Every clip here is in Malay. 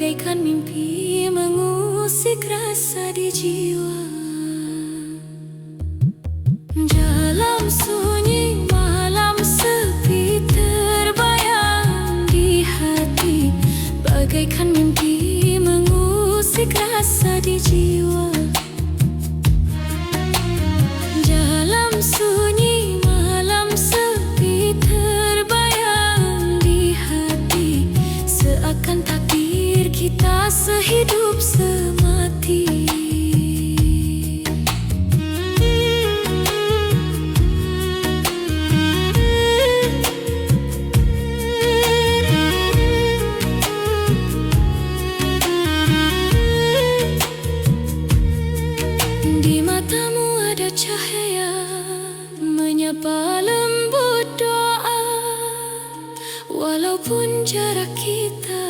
bagaikan mimpi mengusik rasa di jiwa. Dalam sunyi malam sepi terbayang di hati, bagaikan mimpi mengusik rasa di jiwa. Dalam sunyi malam sepi terbayang di hati, seakan takdir kita sehidup semati. Di matamu ada cahaya menyapa lembut doa. Walaupun jarak kita,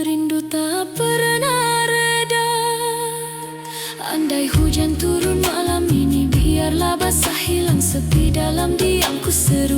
rindu tak pernah reda. Andai hujan turun malam ini, biarlah basah hilang sepi dalam diamku seru.